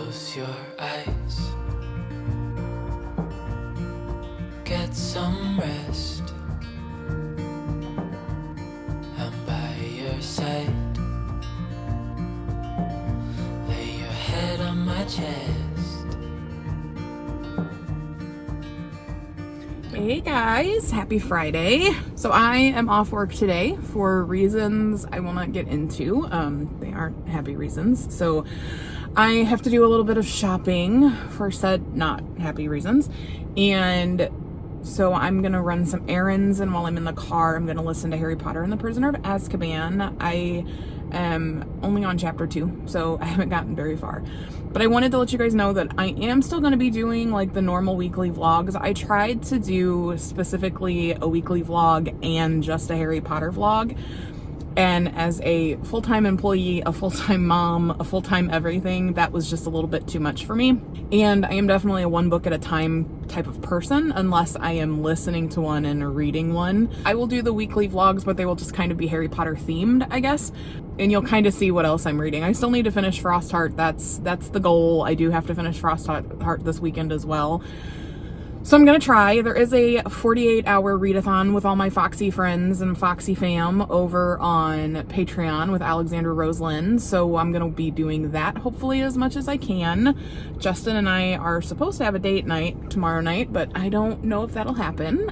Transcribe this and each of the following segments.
Close your eyes. Get some rest. I'm by your side. Lay your head on my chest. Hey guys, happy Friday. So I am off work today for reasons I will not get into. They aren't happy reasons. So I have to do a little bit of shopping for said not happy reasons. And so I'm going to run some errands, and while I'm in the car, I'm going to listen to Harry Potter and the Prisoner of Azkaban. I am only on chapter 2, so I haven't gotten very far. But I wanted to let you guys know that I am still going to be doing like the normal weekly vlogs. I tried to do specifically a weekly vlog and just a Harry Potter vlog. And as a full-time employee, a full-time mom, a full-time everything, that was just a little bit too much for me. And I am definitely a one book at a time type of person, unless I am listening to one and reading one. I will do the weekly vlogs, but they will just kind of be Harry Potter themed, I guess. And you'll kind of see what else I'm reading. I still need to finish Frostheart. That's the goal. I do have to finish Frostheart this weekend as well. So I'm going to try. There is a 48-hour readathon with all my Foxy friends and Foxy fam over on Patreon with Alexandra Roselyn. So I'm going to be doing that hopefully as much as I can. Justin and I are supposed to have a date night tomorrow night, but I don't know if that'll happen.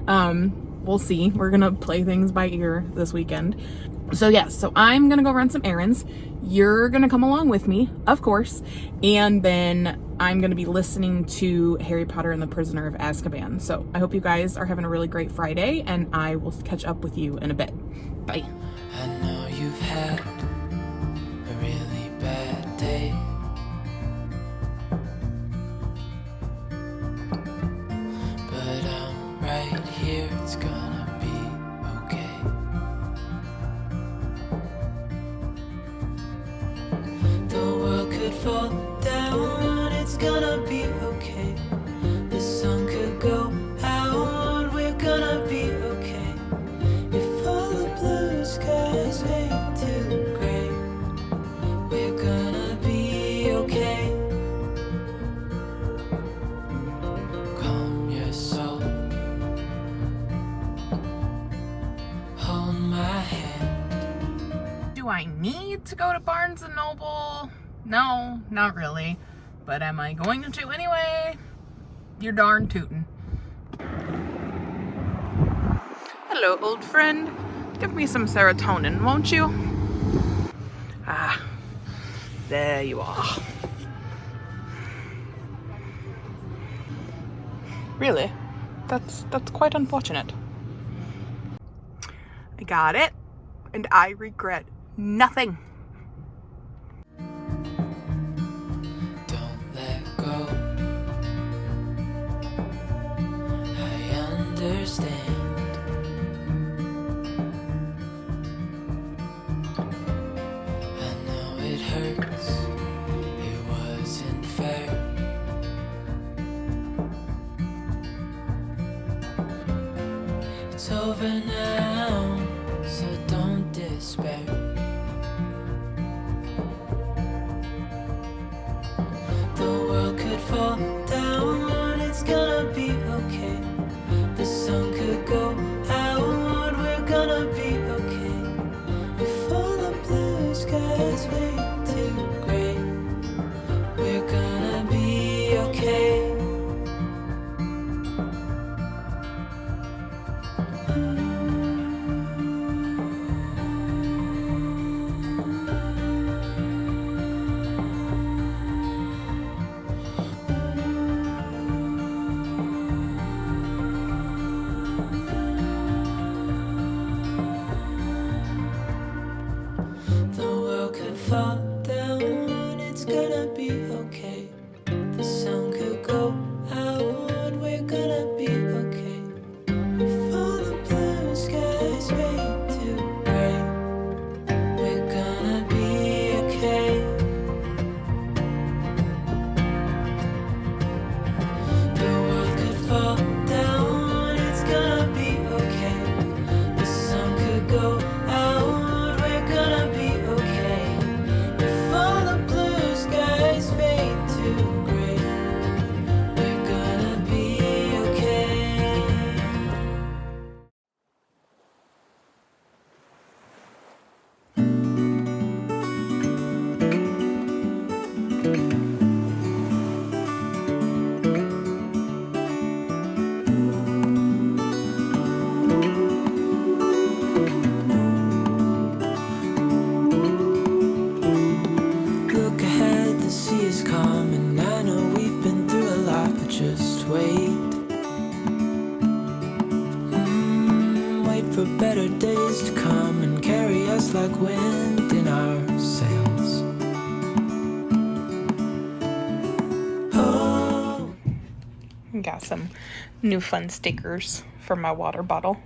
We'll see. We're going to play things by ear this weekend. So yes, so I'm going to go run some errands. You're going to come along with me, of course. And then I'm going to be listening to Harry Potter and the Prisoner of Azkaban. So I hope you guys are having a really great Friday, and I will catch up with you in a bit. Bye. I know you've had a really bad day. But I'm right here, it's gonna be okay. The world could fall down, it's gonna be okay. The sun could go out, we're gonna be okay. If all the blue skies fade to gray, we're gonna be okay. Calm your soul, hold my hand. Do I need to go to Barnes & Noble? No, not really. But am I going to anyway? You're darn tootin'. Hello, old friend. Give me some serotonin, won't you? Ah, there you are. Really? That's quite unfortunate. I got it, and I regret nothing. Don't let go. I understand. I know it hurts. It wasn't fair. It's over now, so don't despair. The world could fall down, it's gonna be okay. The sun could go out, we're gonna be okay. If all the blue skies fade to gray, we're gonna be okay. The world could fall down, it's gonna be okay. The sun could go out, we're gonna be okay. If all the blue for better days to come and carry us like wind in our sails. Oh. Got some new fun stickers for my water bottle.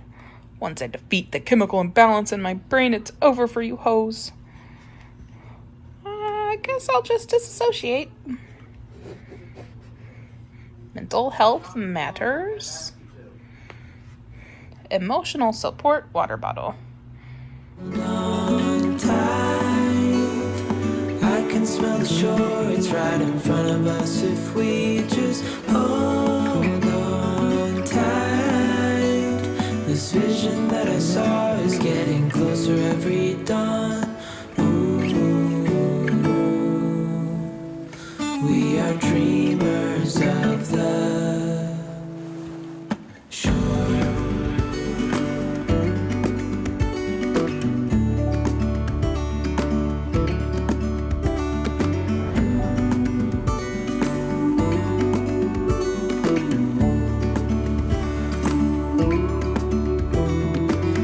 Once I defeat the chemical imbalance in my brain, it's over for you hoes. I guess I'll just disassociate. Mental health matters. Emotional support water bottle. On tight, I can smell the shore, it's right in front of us if we just hold on tight. This vision that I saw is getting closer every dawn. Ooh, we are dreamers of the shore.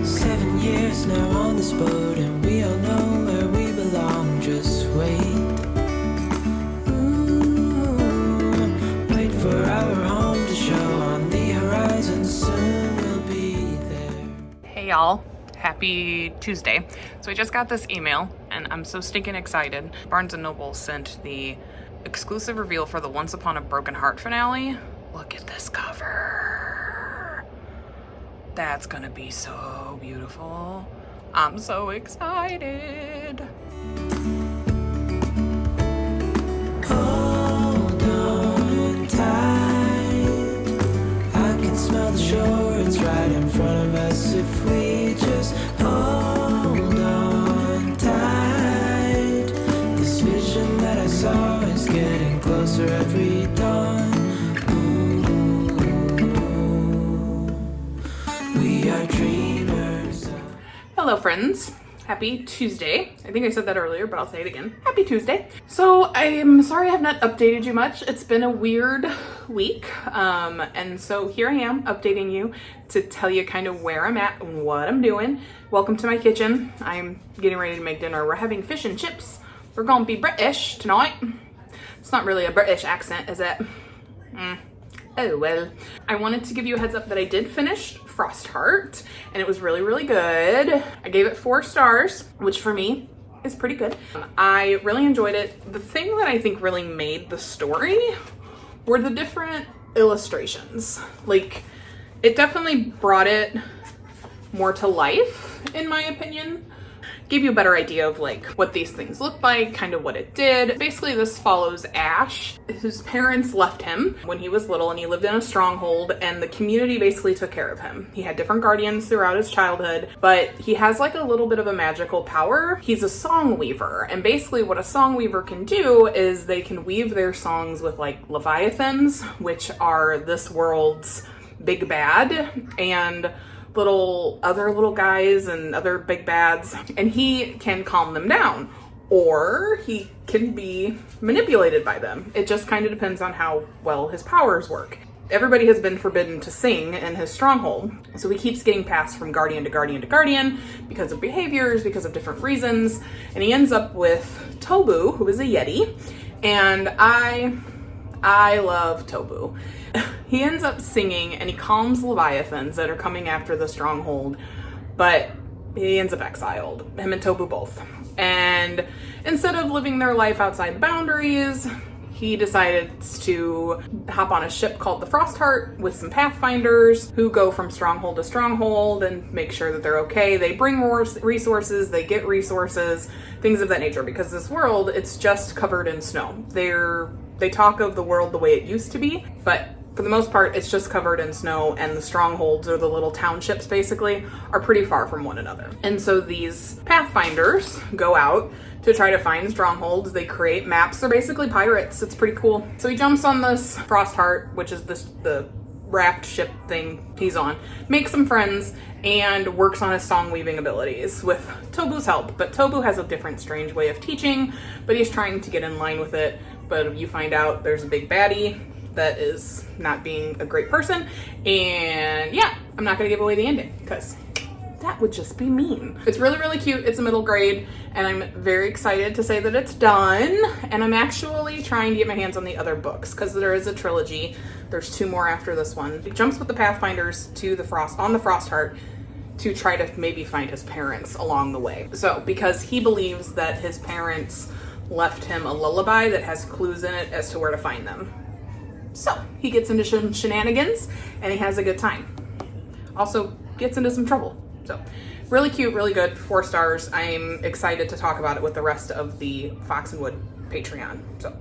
7 years now on this boat, and we all know where we belong. Just wait. Wait for our home to show on the horizon. Soon we'll be there. Hey y'all, happy Tuesday. So I just got this email and I'm so stinking excited. Barnes & Noble sent the exclusive reveal for the Once Upon a Broken Heart finale. Look at this cover. That's gonna be so beautiful. I'm so excited. Hold on tight. I can smell the shore, it's right in front of us if we just hold on tight. This vision that I saw is getting closer every dawn. Ooh, we are dreamers. Hello friends, happy Tuesday. I think I said that earlier, but I'll say it again. Happy Tuesday. So I'm sorry I have not updated you much. It's been a weird week. And so here I am updating you to tell you kind of where I'm at and what I'm doing. Welcome to my kitchen. I'm getting ready to make dinner. We're having fish and chips. We're gonna be British tonight. It's not really a British accent, is it? Oh well. I wanted to give you a heads up that I did finish Frost Heart and it was really, really good. I gave it 4 stars, which for me is pretty good. I really enjoyed it. The thing that I think really made the story were the different illustrations. Like, it definitely brought it more to life, in my opinion. Gave you a better idea of like what these things look like, kind of what it did. Basically, this follows Ash, whose parents left him when he was little and he lived in a stronghold and the community basically took care of him. He had different guardians throughout his childhood, but he has like a little bit of a magical power. He's a song weaver, and basically what a song weaver can do is they can weave their songs with like leviathans, which are this world's big bad, and other little guys and other big bads, and he can calm them down or he can be manipulated by them. It just kind of depends on how well his powers work. Everybody has been forbidden to sing in his stronghold, so he keeps getting passed from guardian to guardian to guardian because of behaviors, because of different reasons, and he ends up with Tobu, who is a Yeti, and I love Tobu. He ends up singing and he calms leviathans that are coming after the stronghold, but he ends up exiled, him and Tobu both. And instead of living their life outside the boundaries, he decided to hop on a ship called the Frostheart with some pathfinders who go from stronghold to stronghold and make sure that they're okay. They bring more resources, they get resources, things of that nature, because this world, it's just covered in snow. They talk of the world the way it used to be, but for the most part, it's just covered in snow, and the strongholds, or the little townships basically, are pretty far from one another. And so these pathfinders go out to try to find strongholds. They create maps. They're basically pirates. It's pretty cool. So he jumps on this Frostheart, which is the raft ship thing he's on, makes some friends, and works on his song weaving abilities with Tobu's help. But Tobu has a different strange way of teaching, but he's trying to get in line with it. But you find out there's a big baddie that is not being a great person, and yeah, I'm not gonna give away the ending because That would just be mean. It's really, really cute. It's a middle grade, and I'm very excited to say that it's done. And I'm actually trying to get my hands on the other books because there is a trilogy. There's 2 more after this one. He jumps with the Pathfinders to the Frost Heart to try to maybe find his parents along the way. So, because he believes that his parents left him a lullaby that has clues in it as to where to find them. So, he gets into some shenanigans, and he has a good time. Also, gets into some trouble. So, really cute, really good, 4 stars. I'm excited to talk about it with the rest of the Fox and Wood Patreon. So,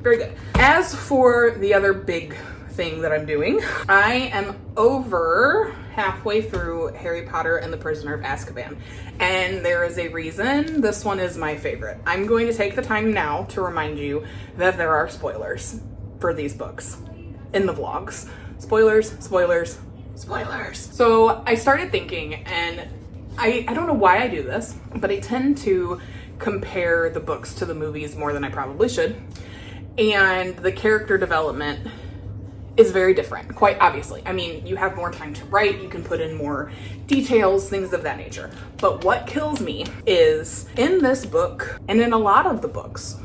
very good. As for the other big thing that I'm doing, I am over halfway through Harry Potter and the Prisoner of Azkaban. And there is a reason this one is my favorite. I'm going to take the time now to remind you that there are spoilers for these books in the vlogs. Spoilers, spoilers, spoilers. So I started thinking, and I don't know why I do this, but I tend to compare the books to the movies more than I probably should. And the character development is very different, quite obviously. I mean, you have more time to write, you can put in more details, things of that nature. But what kills me is in this book, and in a lot of the books,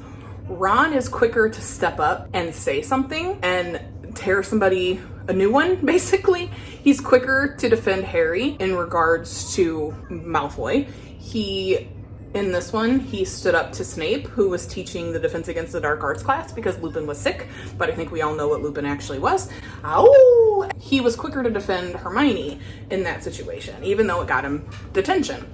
Ron is quicker to step up and say something and tear somebody a new one, basically. He's quicker to defend Harry in regards to Malfoy. In this one, he stood up to Snape, who was teaching the Defense Against the Dark Arts class because Lupin was sick, but I think we all know what Lupin actually was. Oh! He was quicker to defend Hermione in that situation, even though it got him detention.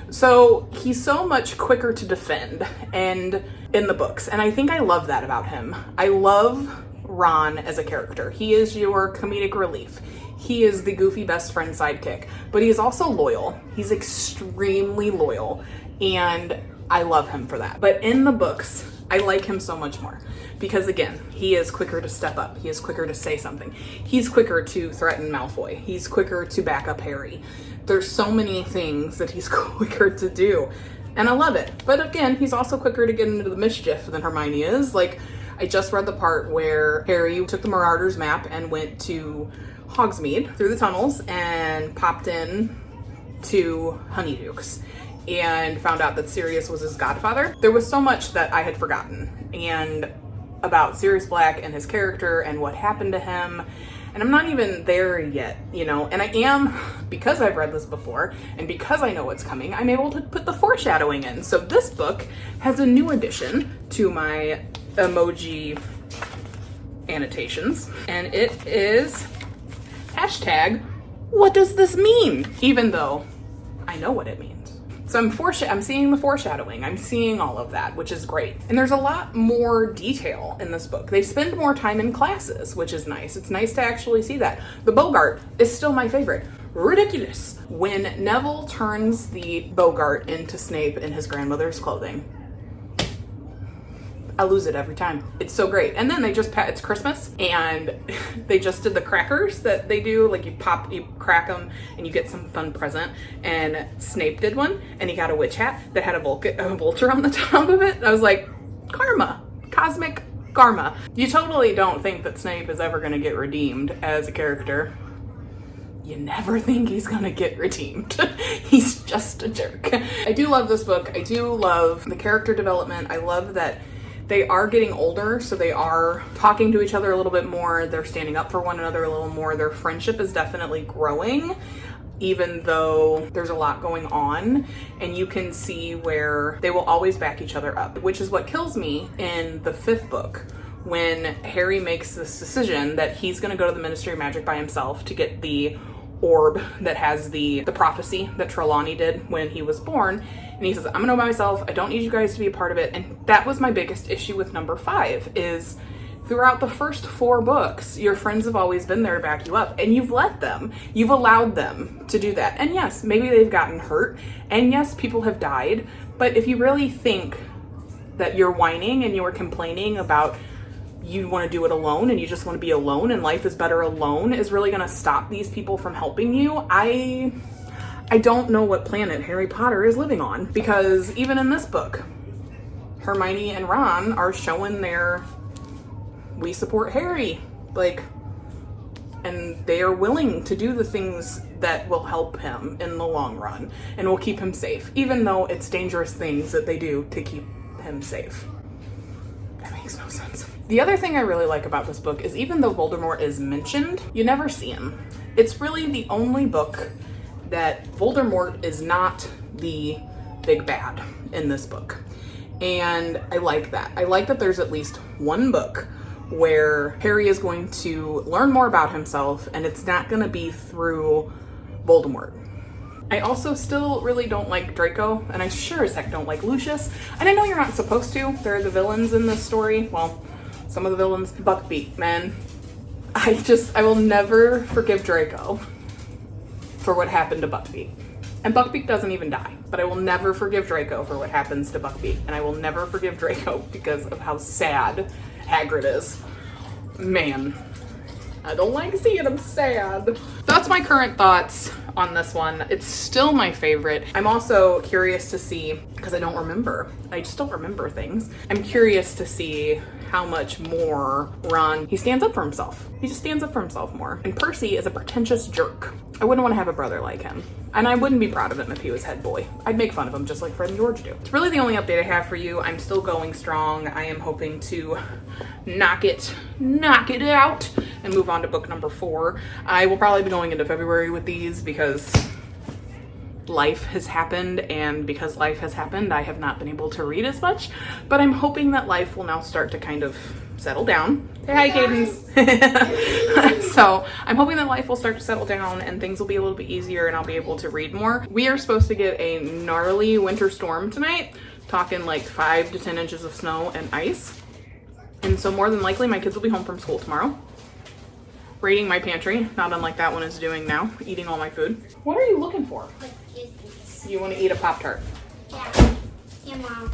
So he's so much quicker to defend and in the books, and I think I love that about him. I love Ron as a character. He is your comedic relief. He is the goofy best friend sidekick, but he is also loyal. He's extremely loyal, and I love him for that. But in the books, I like him so much more because, again, he is quicker to step up. He is quicker to say something. He's quicker to threaten Malfoy. He's quicker to back up Harry. There's so many things that he's quicker to do, and I love it. But again, he's also quicker to get into the mischief than Hermione is. Like, I just read the part where Harry took the Marauders map and went to Hogsmeade through the tunnels and popped in to Honeydukes and found out that Sirius was his godfather. There was so much that I had forgotten and about Sirius Black and his character and what happened to him. And I'm not even there yet, you know, and I am, because I've read this before and because I know what's coming, I'm able to put the foreshadowing in. So this book has a new addition to my emoji annotations, and it is hashtag, what does this mean? Even though I know what it means. So I'm seeing the foreshadowing. I'm seeing all of that, which is great. And there's a lot more detail in this book. They spend more time in classes, which is nice. It's nice to actually see that. The Bogart is still my favorite. Ridiculous. When Neville turns the Bogart into Snape in his grandmother's clothing, I lose it every time. It's so great. And then it's Christmas, and they just did the crackers that they do. Like you crack them, and you get some fun present. And Snape did one, and he got a witch hat that had a vulture on the top of it. I was like, karma, cosmic karma. You totally don't think that Snape is ever gonna get redeemed as a character. You never think he's gonna get redeemed. He's just a jerk. I do love this book. I do love the character development. I love that they are getting older, so they are talking to each other a little bit more. They're standing up for one another a little more. Their friendship is definitely growing, even though there's a lot going on, and you can see where they will always back each other up, which is what kills me in the 5th book, when Harry makes this decision that he's gonna go to the Ministry of Magic by himself to get the orb that has the prophecy that Trelawney did when he was born. And he says, I'm gonna go by myself. I don't need you guys to be a part of it. And that was my biggest issue with number 5 is throughout the first 4 books, your friends have always been there to back you up, and you've let them. You've allowed them to do that. And yes, maybe they've gotten hurt, and yes, people have died. But if you really think that you're whining and you're complaining about you want to do it alone and you just want to be alone and life is better alone is really going to stop these people from helping you, I don't know what planet Harry Potter is living on, because even in this book, Hermione and Ron are showing their we support Harry. Like, and they are willing to do the things that will help him in the long run and will keep him safe, even though it's dangerous things that they do to keep him safe. That makes no sense. The other thing I really like about this book is even though Voldemort is mentioned, you never see him. It's really the only book that Voldemort is not the big bad in this book. And I like that. I like that there's at least one book where Harry is going to learn more about himself, and it's not going to be through Voldemort. I also still really don't like Draco, and I sure as heck don't like Lucius. And I know you're not supposed to. They're the villains in this story. Well, some of the villains. Buckbeak, man. I will never forgive Draco for what happened to Buckbeak. And Buckbeak doesn't even die, but I will never forgive Draco for what happens to Buckbeak. And I will never forgive Draco because of how sad Hagrid is. Man, I don't like seeing him sad. That's my current thoughts on this one. It's still my favorite. I'm also curious to see, because I don't remember. I just don't remember things. I'm curious to see how much more Ron, he stands up for himself. He just stands up for himself more. And Percy is a pretentious jerk. I wouldn't want to have a brother like him. And I wouldn't be proud of him if he was head boy. I'd make fun of him just like Fred and George do. It's really the only update I have for you. I'm still going strong. I am hoping to knock it out and move on to book number 4. I will probably be going into February with these because life has happened, and because life has happened, I have not been able to read as much, but I'm hoping that life will now start to kind of settle down. Say hi, Cadence. So I'm hoping that life will start to settle down and things will be a little bit easier and I'll be able to read more. We are supposed to get a gnarly winter storm tonight, talking like 5 to 10 inches of snow and ice. And so more than likely my kids will be home from school tomorrow, raiding my pantry, not unlike that one is doing now, eating all my food. What are you looking for? You want to eat a Pop-Tart? Yeah. Yeah, Mom.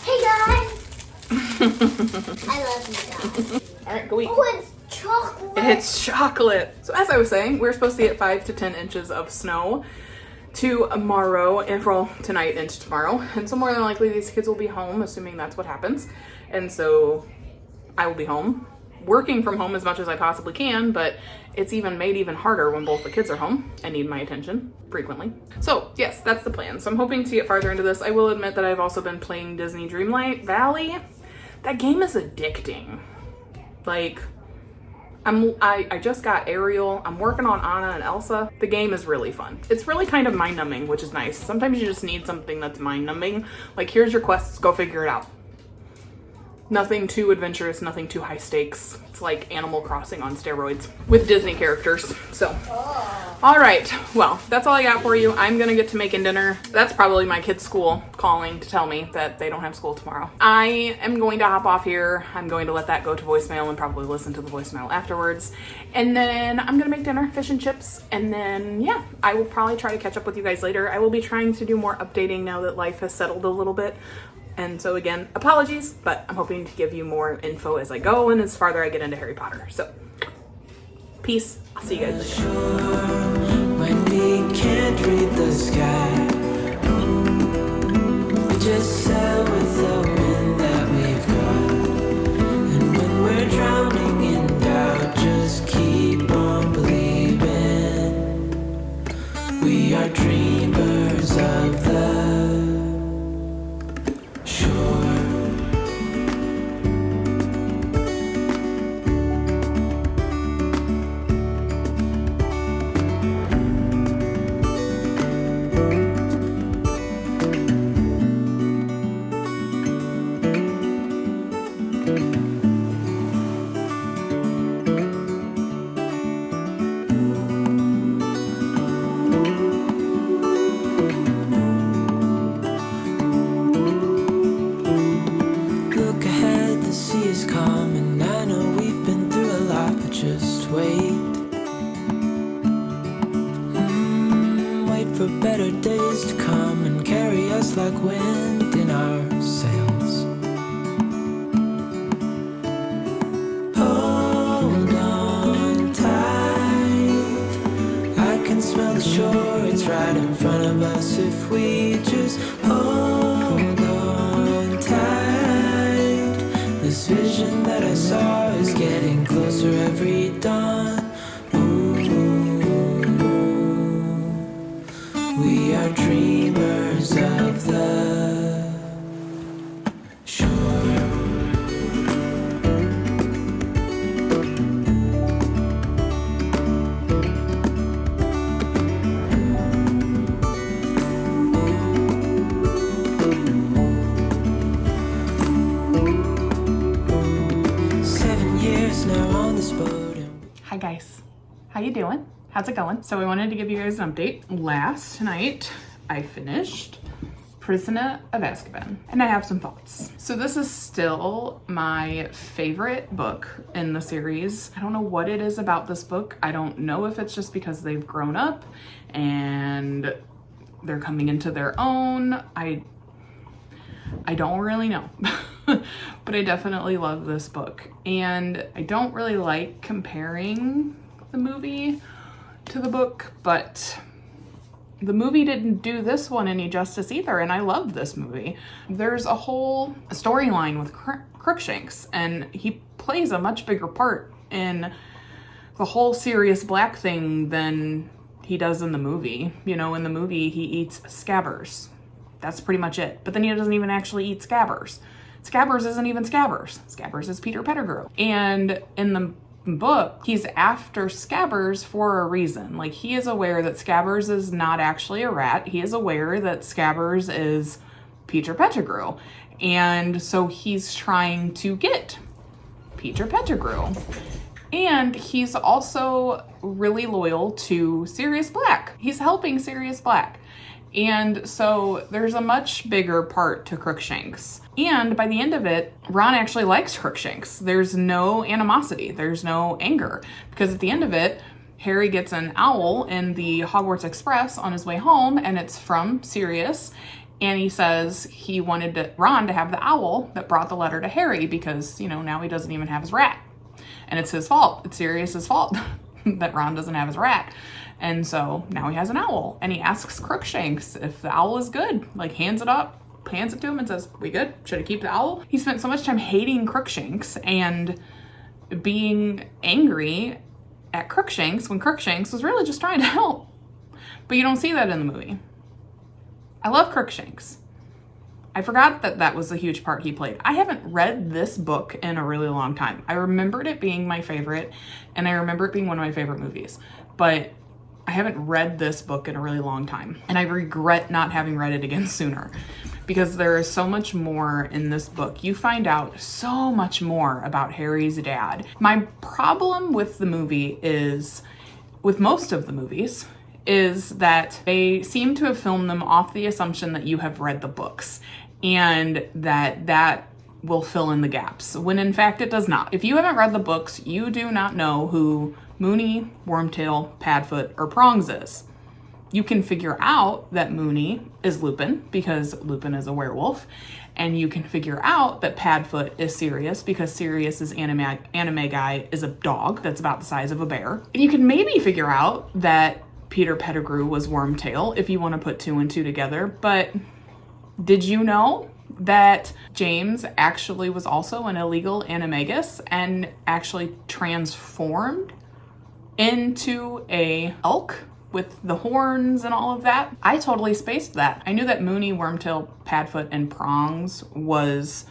Hey, guys. I love you guys. All right, go eat. Oh, it's chocolate. It's chocolate. So as I was saying, we're supposed to get 5 to 10 inches of snow tomorrow, and for tonight into tomorrow. And so more than likely these kids will be home, assuming that's what happens. And so I will be home, working from home as much as I possibly can, but it's made even harder when both the kids are home and need my attention frequently. So yes, that's the plan. So I'm hoping to get farther into this. I will admit that I've also been playing Disney Dreamlight Valley. That game is addicting. Like, I just got Ariel. I'm working on Anna and Elsa. The game is really fun. It's really kind of mind-numbing, which is nice. Sometimes you just need something that's mind-numbing. Like, here's your quests, go figure it out. Nothing too adventurous, nothing too high stakes. It's like Animal Crossing on steroids with Disney characters. So, all right. Well, that's all I got for you. I'm gonna get to making dinner. That's probably my kids' school calling to tell me that they don't have school tomorrow. I am going to hop off here. I'm going to let that go to voicemail and probably listen to the voicemail afterwards. And then I'm gonna make dinner, fish and chips. And then, yeah, I will probably try to catch up with you guys later. I will be trying to do more updating now that life has settled a little bit. And so again, apologies, but I'm hoping to give you more info as I go and as farther I get into Harry Potter. So, peace. I'll see you guys later. When we can't read the sky, we just sail with the wind that we've got. And when we're drowning in doubt, just keep on believing. We are dreamers of the shore. For better days to come and carry us like wind in our sails. Hold on tight, I can smell the shore, it's right in front of us if we just hold on tight. This vision that I saw is getting closer every dawn. We are dreamers of the shore. 7 years now on this boat. Hi guys, how you doing? How's it going? So I wanted to give you guys an update. Last night I finished Prisoner of Azkaban and I have some thoughts. So this is still my favorite book in the series. I don't know what it is about this book. I don't know if it's just because they've grown up and they're coming into their own. I don't really know. But I definitely love this book. And I don't really like comparing the movie to the book, but the movie didn't do this one any justice either, and I love this movie. There's a whole storyline with Crookshanks, and he plays a much bigger part in the whole Sirius Black thing than he does in the movie. You know, in the movie, he eats Scabbers. That's pretty much it. But then he doesn't even actually eat Scabbers. Scabbers isn't even Scabbers. Scabbers is Peter Pettigrew. And in the book, he's after Scabbers for a reason. Like, he is aware that Scabbers is not actually a rat. He is aware that Scabbers is Peter Pettigrew. And so he's trying to get Peter Pettigrew. And he's also really loyal to Sirius Black. He's helping Sirius Black. And so there's a much bigger part to Crookshanks. And by the end of it, Ron actually likes Crookshanks. There's no animosity. There's no anger. Because at the end of it, Harry gets an owl in the Hogwarts Express on his way home, and it's from Sirius. And he says he wanted Ron to have the owl that brought the letter to Harry because, you know, now he doesn't even have his rat. And it's his fault. It's Sirius's fault that Ron doesn't have his rat. And so now he has an owl, and he asks Crookshanks if the owl is good. Like, hands it to him and says, "We good? Should I keep the owl?" He spent so much time hating Crookshanks and being angry at Crookshanks when Crookshanks was really just trying to help. But you don't see that in the movie. I love Crookshanks. I forgot that that was a huge part he played. I haven't read this book in a really long time. I remembered it being my favorite, and I remember it being one of my favorite movies. But I haven't read this book in a really long time, and I regret not having read it again sooner because there is so much more in this book. You find out so much more about Harry's dad. My problem with the movie is, with most of the movies, is that they seem to have filmed them off the assumption that you have read the books and that will fill in the gaps, when in fact it does not. If you haven't read the books, you do not know who Moony, Wormtail, Padfoot, or Prongs is. You can figure out that Moony is Lupin because Lupin is a werewolf, and you can figure out that Padfoot is Sirius because Sirius's anime guy is a dog that's about the size of a bear. And you can maybe figure out that Peter Pettigrew was Wormtail if you want to put 2 and 2 together, but did you know that James actually was also an illegal animagus and actually transformed into a elk with the horns and all of that? I totally spaced that. I knew that Moony, Wormtail, Padfoot, and Prongs was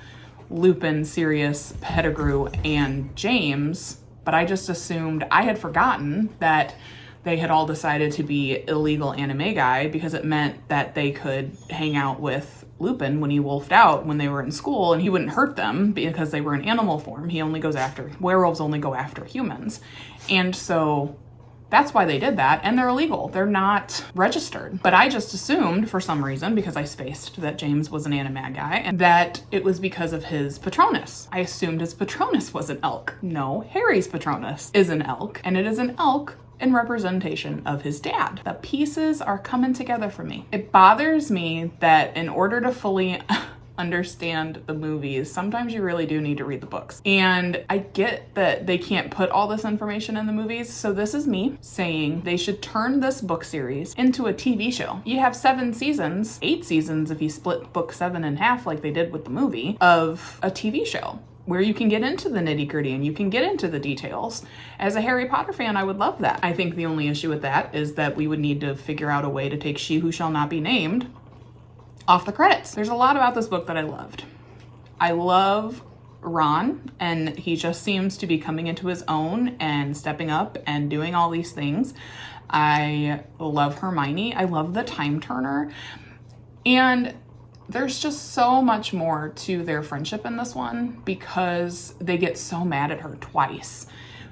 Lupin, Sirius, Pettigrew, and James, but I just assumed, I had forgotten that they had all decided to be illegal anime guy because it meant that they could hang out with Lupin when he wolfed out when they were in school, and he wouldn't hurt them because they were in animal form. Werewolves only go after humans. And so that's why they did that, and they're illegal. They're not registered. But I just assumed, for some reason, because I spaced that James was an anime guy, and that it was because of his Patronus. I assumed his Patronus was an elk. No, Harry's Patronus is an elk, and it is an elk in representation of his dad. The pieces are coming together for me. It bothers me that in order to fully understand the movies, sometimes you really do need to read the books. And I get that they can't put all this information in the movies, so this is me saying they should turn this book series into a TV show. You have 7 seasons, 8 seasons if you split book 7 in half like they did with the movie, of a TV show. where you can get into the nitty-gritty and you can get into the details. As a Harry Potter fan, I would love that. I think the only issue with that is that we would need to figure out a way to take She Who Shall Not Be Named off the credits. There's a lot about this book that I loved. I love Ron, and he just seems to be coming into his own and stepping up and doing all these things. I love Hermione. I love the time turner. And there's just so much more to their friendship in this one because they get so mad at her twice.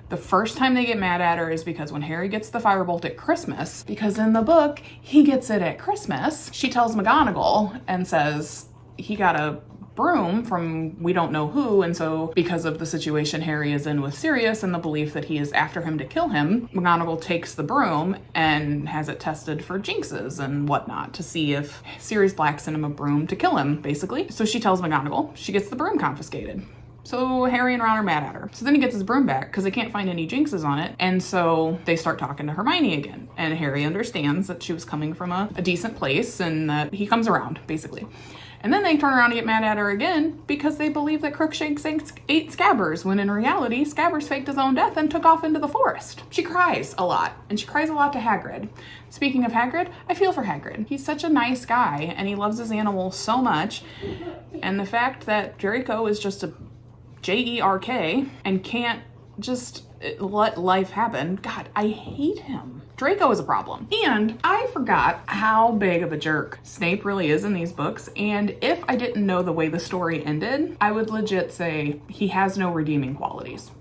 The first time they get mad at her is because when Harry gets the firebolt at Christmas, because in the book, he gets it at Christmas. She tells McGonagall and says he got a broom from we don't know who, and so because of the situation Harry is in with Sirius and the belief that he is after him to kill him, McGonagall takes the broom and has it tested for jinxes and whatnot to see if Sirius Black sent him a broom to kill him, basically. So she tells McGonagall, she gets the broom confiscated. So Harry and Ron are mad at her. So then he gets his broom back because they can't find any jinxes on it. And so they start talking to Hermione again. And Harry understands that she was coming from a decent place and that he comes around, basically. And then they turn around and get mad at her again because they believe that Crookshanks ate Scabbers, when in reality, Scabbers faked his own death and took off into the forest. She cries a lot, and she cries a lot to Hagrid. Speaking of Hagrid, I feel for Hagrid. He's such a nice guy, and he loves his animals so much. And the fact that Draco is just a Jerk and can't just let life happen, God, I hate him. Draco is a problem. And I forgot how big of a jerk Snape really is in these books. And if I didn't know the way the story ended, I would legit say he has no redeeming qualities.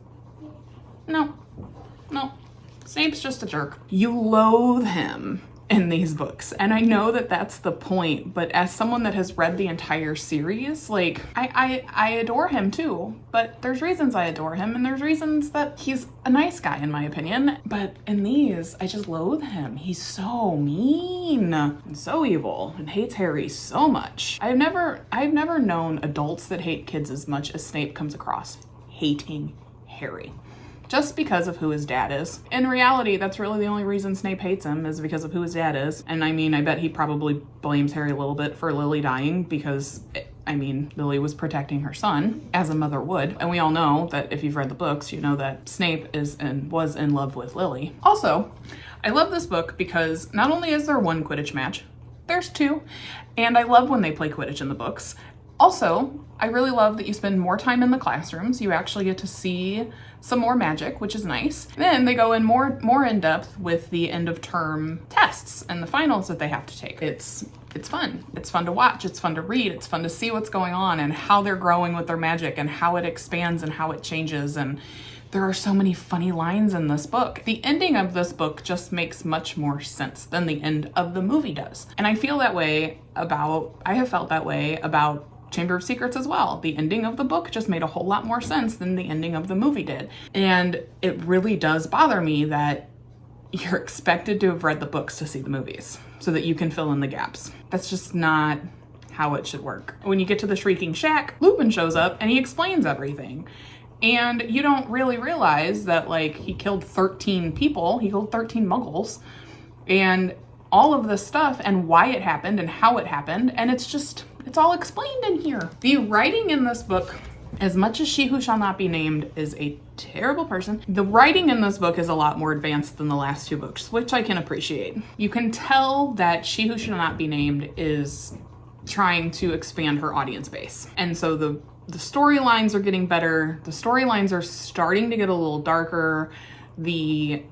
No. Snape's just a jerk. You loathe him in these books. And I know that that's the point, but as someone that has read the entire series, like, I adore him too, but there's reasons I adore him, and there's reasons that he's a nice guy in my opinion, but in these, I just loathe him. He's so mean and so evil and hates Harry so much. I've never known adults that hate kids as much as Snape comes across, hating Harry. Just because of who his dad is. In reality, that's really the only reason Snape hates him, is because of who his dad is. And I mean, I bet he probably blames Harry a little bit for Lily dying because, I mean, Lily was protecting her son, as a mother would. And we all know that if you've read the books, you know that Snape was in love with Lily. Also, I love this book because not only is there one Quidditch match, there's two. And I love when they play Quidditch in the books. Also, I really love that you spend more time in the classrooms. You actually get to see some more magic, which is nice. Then they go in more in depth with the end of term tests and the finals that they have to take. It's fun. It's fun to watch. It's fun to read. It's fun to see what's going on and how they're growing with their magic and how it expands and how it changes. And there are so many funny lines in this book. The ending of this book just makes much more sense than the end of the movie does. And I have felt that way about Chamber of Secrets as well. The ending of the book just made a whole lot more sense than the ending of the movie did. And it really does bother me that you're expected to have read the books to see the movies so that you can fill in the gaps. That's just not how it should work. When you get to the Shrieking Shack, Lupin shows up and he explains everything. And you don't really realize that, like, he killed 13 people, he killed 13 muggles, and all of this stuff and why it happened and how it happened, and it's all explained in here. The writing in this book, as much as She Who Shall Not Be Named is a terrible person, the writing in this book is a lot more advanced than the last two books, which I can appreciate. You can tell that She Who Shall Not Be Named is trying to expand her audience base. And so the storylines are getting better. The storylines are starting to get a little darker. The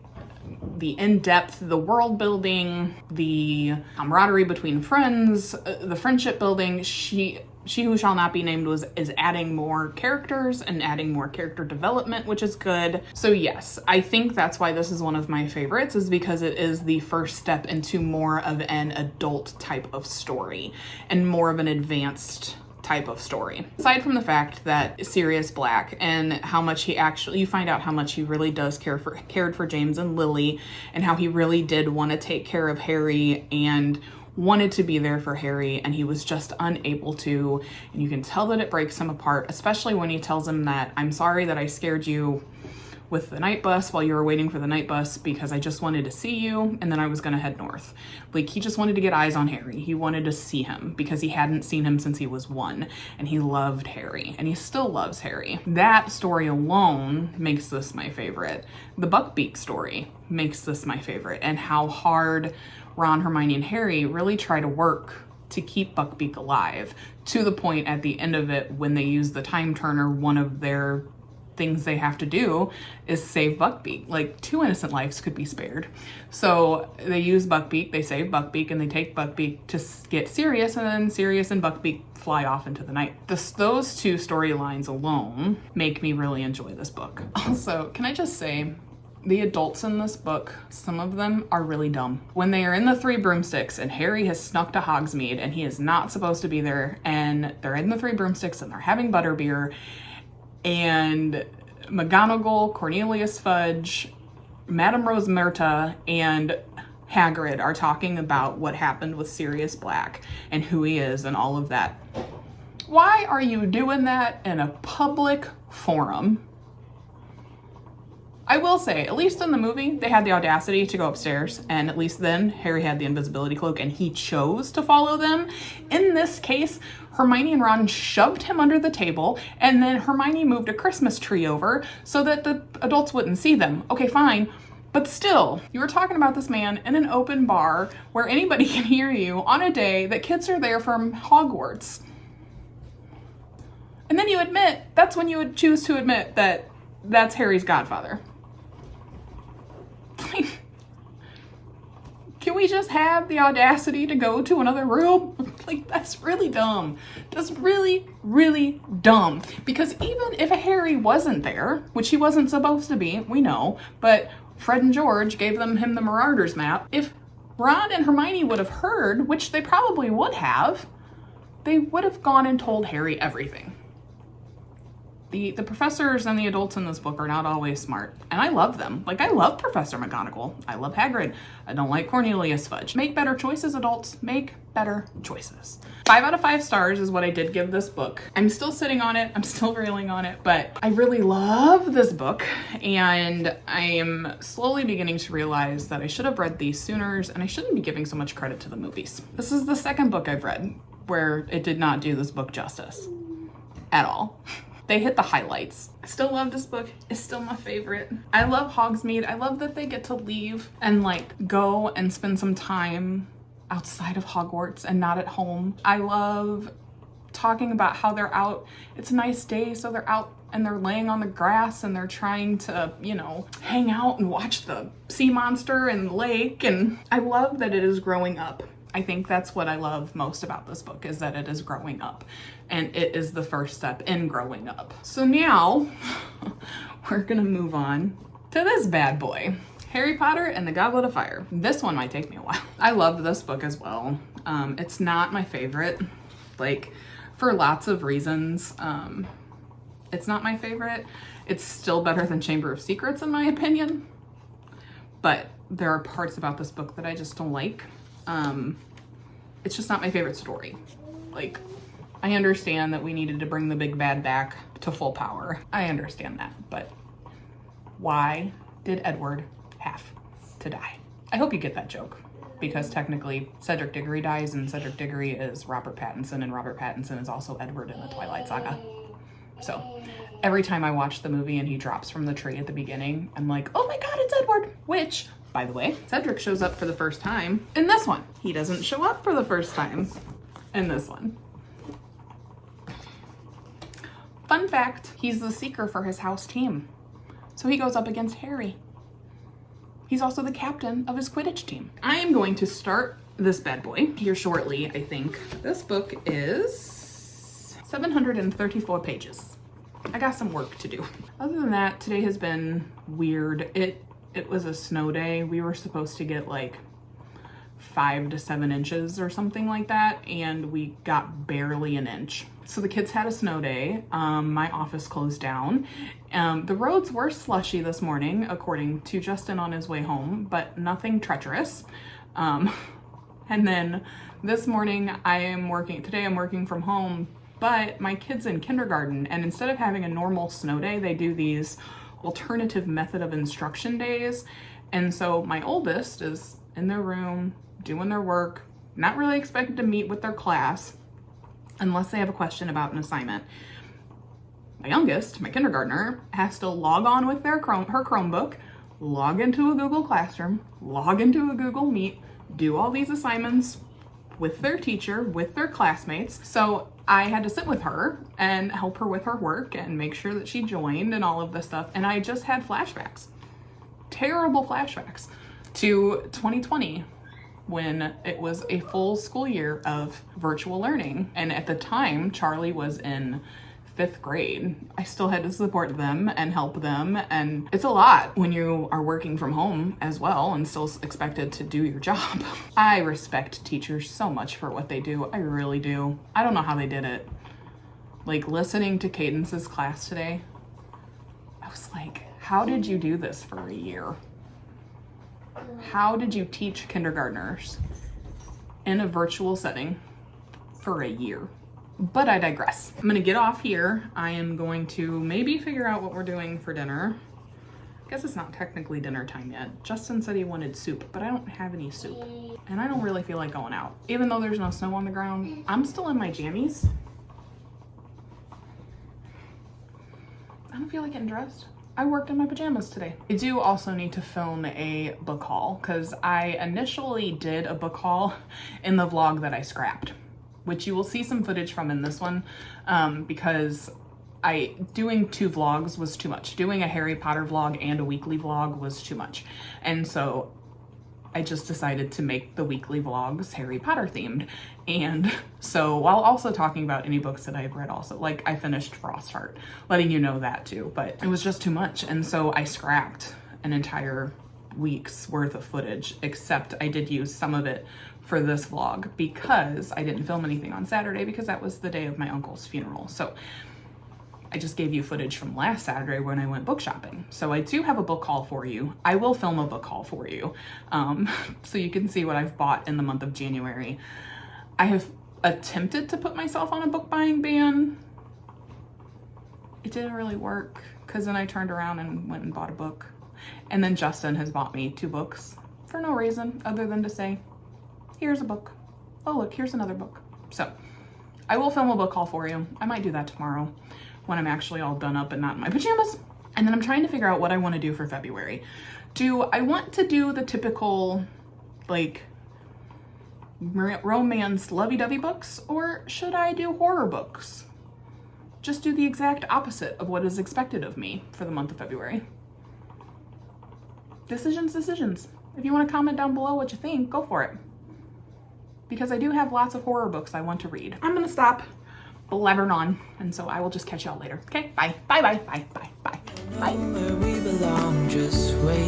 in-depth, the world building, the camaraderie between friends, the friendship building. She Who Shall Not Be Named is adding more characters and adding more character development, which is good. So yes, I think that's why this is one of my favorites, is because it is the first step into more of an adult type of story and more of an advanced type of story. Aside from the fact that Sirius Black and how much you find out how much he really does cared for James and Lily, and how he really did want to take care of Harry and wanted to be there for Harry, and he was just unable to, and you can tell that it breaks him apart, especially when he tells him that, I'm sorry that I scared you with the night bus while you were waiting for the night bus because I just wanted to see you, and then I was gonna head north. Like, he just wanted to get eyes on Harry. He wanted to see him because he hadn't seen him since he was 1, and he loved Harry, and he still loves Harry. That story alone makes this my favorite. The Buckbeak story makes this my favorite, and how hard Ron, Hermione, and Harry really try to work to keep Buckbeak alive, to the point at the end of it when they use the time turner, one of their things they have to do is save Buckbeak. Like, 2 innocent lives could be spared. So they use Buckbeak, they save Buckbeak, and they take Buckbeak to get Sirius, and then Sirius and Buckbeak fly off into the night. Those 2 storylines alone make me really enjoy this book. Also, can I just say, the adults in this book, some of them are really dumb. When they are in the 3 broomsticks and Harry has snuck to Hogsmeade and he is not supposed to be there, and they're in the 3 broomsticks and they're having butterbeer, and McGonagall, Cornelius Fudge, Madame Rosmerta, and Hagrid are talking about what happened with Sirius Black and who he is and all of that. Why are you doing that in a public forum? I will say, at least in the movie, they had the audacity to go upstairs, and at least then Harry had the invisibility cloak and he chose to follow them. In this case, Hermione and Ron shoved him under the table, and then Hermione moved a Christmas tree over so that the adults wouldn't see them. Okay, fine. But still, you were talking about this man in an open bar where anybody can hear you on a day that kids are there from Hogwarts. And then you admit, that's when you would choose to admit that that's Harry's godfather. Can we just have the audacity to go to another room? Like, that's really dumb. Just really, really dumb. Because even if Harry wasn't there, which he wasn't supposed to be, we know, but Fred and George gave him the Marauders map. If Ron and Hermione would have heard, which they probably would have, they would have gone and told Harry everything. The professors and the adults in this book are not always smart, and I love them. Like, I love Professor McGonagall. I love Hagrid. I don't like Cornelius Fudge. Make better choices, adults. Make better choices. 5 out of 5 stars is what I did give this book. I'm still sitting on it. I'm still railing on it, but I really love this book, and I am slowly beginning to realize that I should have read these sooner, and I shouldn't be giving so much credit to the movies. This is the second book I've read where it did not do this book justice at all. They hit the highlights. I still love this book. It's still my favorite. I love Hogsmeade. I love that they get to leave and like go and spend some time outside of Hogwarts and not at home. I love talking about how they're out. It's a nice day, so they're out and they're laying on the grass and they're trying to, you know, hang out and watch the sea monster in the lake. And I love that it is growing up. I think that's what I love most about this book, is that it is growing up, and it is the first step in growing up. So now we're gonna move on to this bad boy, Harry Potter and the Goblet of Fire. This one might take me a while. I loved this book as well. It's not my favorite, like, for lots of reasons. It's not my favorite. It's still better than Chamber of Secrets in my opinion, but there are parts about this book that I just don't like. It's just not my favorite story. Like, I understand that we needed to bring the big bad back to full power. I understand that, but why did Edward have to die? I hope you get that joke, because technically Cedric Diggory dies, and Cedric Diggory is Robert Pattinson, and Robert Pattinson is also Edward in the Twilight Saga. So every time I watch the movie and he drops from the tree at the beginning, I'm like, oh my God, it's Edward, which, by the way, Cedric shows up for the first time in this one. He doesn't show up for the first time in this one. Fun fact, he's the seeker for his house team. So he goes up against Harry. He's also the captain of his Quidditch team. I am going to start this bad boy here shortly, I think. This book is 734 pages. I got some work to do. Other than that, today has been weird. It was a snow day. We were supposed to get like 5 to 7 inches or something like that, and we got barely an inch. So the kids had a snow day. My office closed down. The roads were slushy this morning, according to Justin on his way home, but nothing treacherous. And then this morning today I'm working from home, but my kid's in kindergarten, and instead of having a normal snow day, they do these alternative method of instruction days. And so my oldest is in their room doing their work, not really expected to meet with their class unless they have a question about an assignment. My youngest, my kindergartner, has to log on with her Chromebook, log into a Google Classroom, log into a Google Meet, do all these assignments with their teacher, with their classmates. So I had to sit with her and help her with her work and make sure that she joined and all of this stuff. And I just had flashbacks, terrible flashbacks to 2020 when it was a full school year of virtual learning. And at the time, Charlie was in 5th grade. I still had to support them and help them. And it's a lot when you are working from home as well and still expected to do your job. I respect teachers so much for what they do. I really do. I don't know how they did it. Like listening to Cadence's class today, I was like, how did you do this for a year? How did you teach kindergartners in a virtual setting for a year? But I digress. I'm gonna get off here. I am going to maybe figure out what we're doing for dinner. I guess it's not technically dinner time yet. Justin said he wanted soup, but I don't have any soup. And I don't really feel like going out. Even though there's no snow on the ground, I'm still in my jammies. I don't feel like getting dressed. I worked in my pajamas today. I do also need to film a book haul because I initially did a book haul in the vlog that I scrapped, which you will see some footage from in this one, because doing 2 vlogs was too much. Doing a Harry Potter vlog and a weekly vlog was too much. And so I just decided to make the weekly vlogs Harry Potter themed. And so while also talking about any books that I've read also, like I finished Frostheart, letting you know that too, but it was just too much. And so I scrapped an entire week's worth of footage, except I did use some of it for this vlog because I didn't film anything on Saturday because that was the day of my uncle's funeral. So I just gave you footage from last Saturday when I went book shopping. So I do have a book haul for you. I will film a book haul for you, so you can see what I've bought in the month of January. I have attempted to put myself on a book buying ban. It didn't really work because then I turned around and went and bought a book. And then Justin has bought me 2 books for no reason other than to say, here's a book. Oh, look, here's another book. So I will film a book haul for you. I might do that tomorrow when I'm actually all done up and not in my pajamas. And then I'm trying to figure out what I want to do for February. Do I want to do the typical, like, romance lovey-dovey books, or should I do horror books? Just do the exact opposite of what is expected of me for the month of February. Decisions. If you want to comment down below what you think, go for it. Because I do have lots of horror books I want to read. I'm gonna stop blabbering on, and so I will just catch y'all later. Okay, bye. Bye. Where we belong, just wait.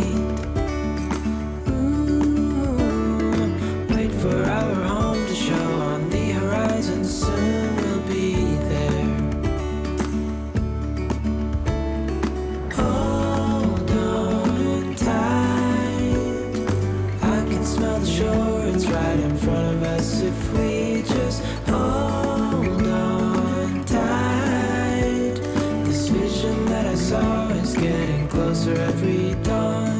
Wait for our home to show on the horizon. Soon we'll be there. Hold on tight. I can smell the shore. It's right in front of us if we just hold on tight. This vision that I saw is getting closer every dawn.